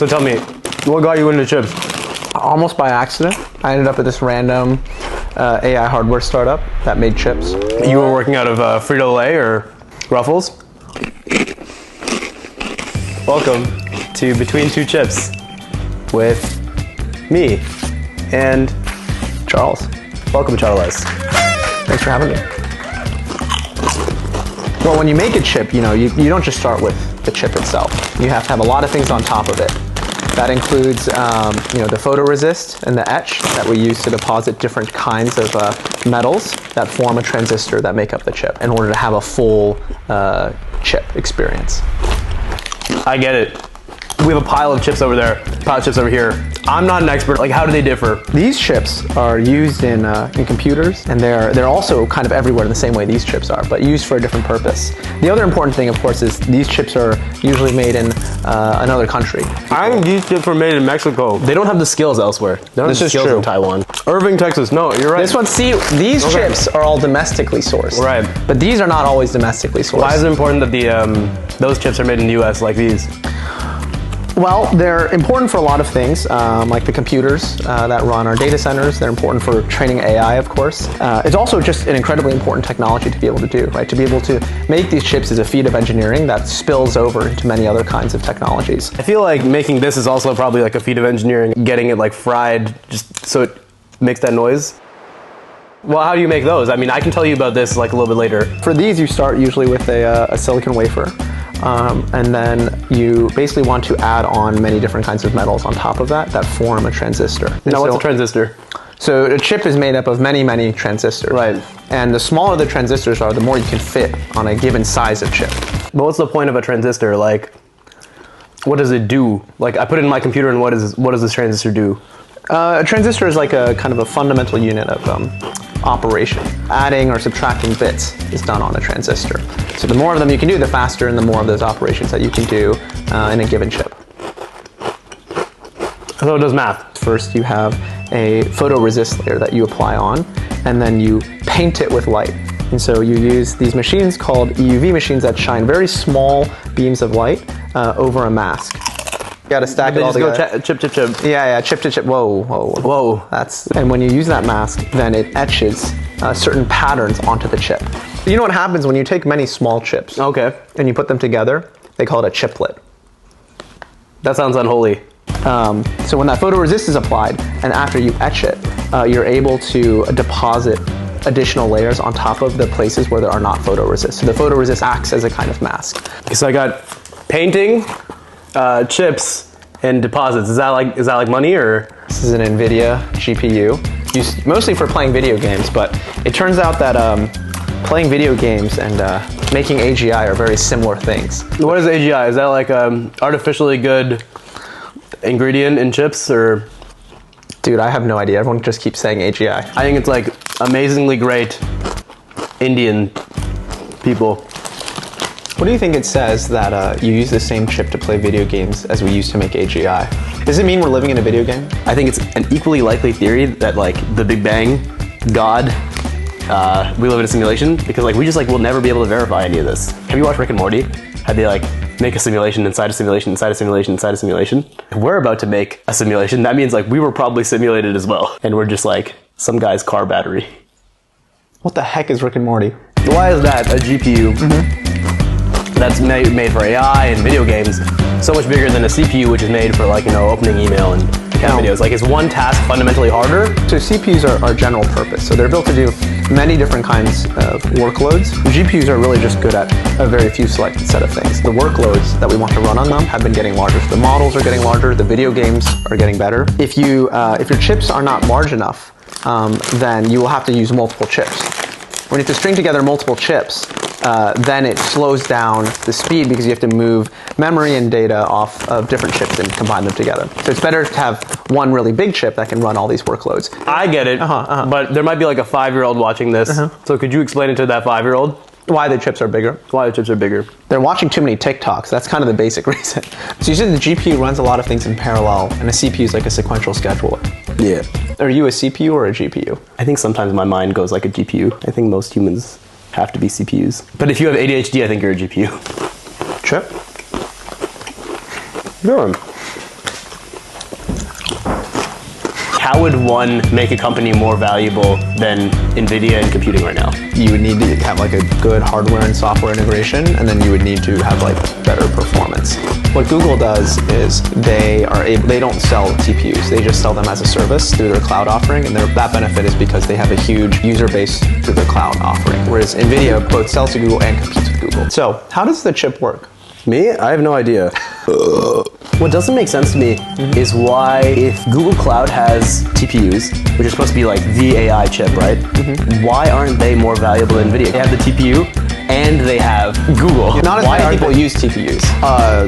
So tell me, what got you into chips? Almost by accident, I ended up at this random AI hardware startup that made chips. You were working out of Frito-Lay or Ruffles? Welcome to Between Two Chips with me and Charles. welcome, Charles. Thanks for having me. Well, when you make a chip, you don't just start with the chip itself. You have to have a lot of things on top of it. That includes, the photoresist and the etch that we use to deposit different kinds of metals that form a transistor that make up the chip in order to have a full chip experience. I get it. We have a pile of chips over there, pile of chips over here. I'm not an expert. Like, how do they differ? These chips are used in computers, and they're also kind of everywhere in the same way these chips are, but used for a different purpose. The other important thing, of course, is these chips are usually made in another country. I think these chips were made in Mexico. They don't have the skills elsewhere. They don't have the skills in Taiwan. Irving, Texas. No, you're right. This one, see, these chips are all domestically sourced. Right. But these are not always domestically sourced. Why is it important that those chips are made in the U.S. like these? Well, they're important for a lot of things, like the computers that run our data centers. They're important for training AI, of course. It's also just an incredibly important technology to be able to do, right? To be able to make these chips is a feat of engineering that spills over into many other kinds of technologies. I feel like making this is also probably like a feat of engineering, getting it like fried just so it makes that noise. Well, how do you make those? I mean, I can tell you about this like a little bit later. For these, you start usually with a silicon wafer. And then you basically want to add on many different kinds of metals on top of that form a transistor. Now, what's a transistor? So a chip is made up of many, many transistors. Right. And the smaller the transistors are, the more you can fit on a given size of chip. But what's the point of a transistor? Like, what does it do? Like, I put it in my computer, and what does this transistor do? A transistor is like a kind of a fundamental unit of operation. Adding or subtracting bits is done on a transistor. So the more of them you can do, the faster and the more of those operations that you can do in a given chip. So it does math. First you have a photoresist layer that you apply on, and then you paint it with light. And so you use these machines called EUV machines that shine very small beams of light over a mask. You gotta stack it all together. Chip, chip, chip. Yeah, chip to chip. Whoa, whoa, whoa. And when you use that mask, then it etches certain patterns onto the chip. You know what happens when you take many small chips? Okay. And you put them together? They call it a chiplet. That sounds unholy. So when that photoresist is applied, and after you etch it, you're able to deposit additional layers on top of the places where there are not photoresist. So the photoresist acts as a kind of mask. So I got painting, chips, and deposits. Is that like money, or? This is an NVIDIA GPU, used mostly for playing video games, but it turns out that playing video games and making AGI are very similar things. What is AGI? Is that like artificially good ingredient in chips, or? Dude, I have no idea. Everyone just keeps saying AGI. I think it's like amazingly great Indian people. What do you think it says that you use the same chip to play video games as we used to make AGI? Does it mean we're living in a video game? I think it's an equally likely theory that like the Big Bang, God, we live in a simulation, because like we just like will never be able to verify any of this. Have you watched Rick and Morty? How they like make a simulation inside a simulation inside a simulation inside a simulation? If we're about to make a simulation, that means like we were probably simulated as well, and we're just like some guy's car battery. What the heck is Rick and Morty? Why is that a GPU? That's made for AI and video games, so much bigger than a CPU, which is made for like, opening email and cat videos. Like, is one task fundamentally harder? So CPUs are general purpose. So they're built to do many different kinds of workloads. GPUs are really just good at a very few selected set of things. The workloads that we want to run on them have been getting larger. So the models are getting larger, the video games are getting better. If your chips are not large enough, then you will have to use multiple chips. When you have to string together multiple chips, then it slows down the speed because you have to move memory and data off of different chips and combine them together. So it's better to have one really big chip that can run all these workloads. I get it, but there might be like a 5-year-old watching this. So could you explain it to that 5-year-old? Why the chips are bigger? Why the chips are bigger. They're watching too many TikToks. That's kind of the basic reason. So usually the GPU runs a lot of things in parallel, and a CPU is like a sequential scheduler. Yeah. Are you a CPU or a GPU? I think sometimes my mind goes like a GPU. I think most humans have to be CPUs. But if you have ADHD, I think you're a GPU. Chip? Sure. how would one make a company more valuable than NVIDIA in computing right now? You would need to have like a good hardware and software integration, and then you would need to have like better performance. What Google does is they don't sell TPUs, they just sell them as a service through their cloud offering, and that benefit is because they have a huge user base through their cloud offering, whereas NVIDIA both sells to Google and competes with Google. So how does the chip work? Me? I have no idea. What doesn't make sense to me is why, if Google Cloud has TPUs, which is supposed to be like the AI chip, right? Why aren't they more valuable than NVIDIA? They have the TPU and they have Google. Not as many people use TPUs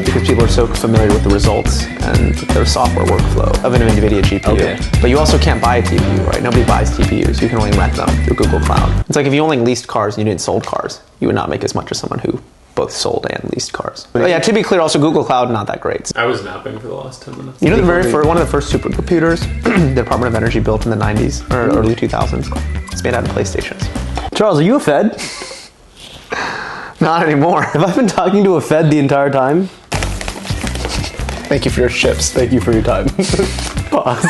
because people are so familiar with the results and their software workflow of an NVIDIA GPU. Okay. But you also can't buy a TPU, right? Nobody buys TPUs. You can only rent them through Google Cloud. It's like if you only leased cars and you didn't sold cars, you would not make as much as someone who both sold and leased cars. But yeah, to be clear, also Google Cloud, not that great. I was napping for the last 10 minutes. You know, one of the first supercomputers the Department of Energy built in the 90s or early 2000s. It's made out of PlayStations. Charles, are you a Fed? Not anymore. Have I been talking to a Fed the entire time? Thank you for your chips. Thank you for your time. Pause.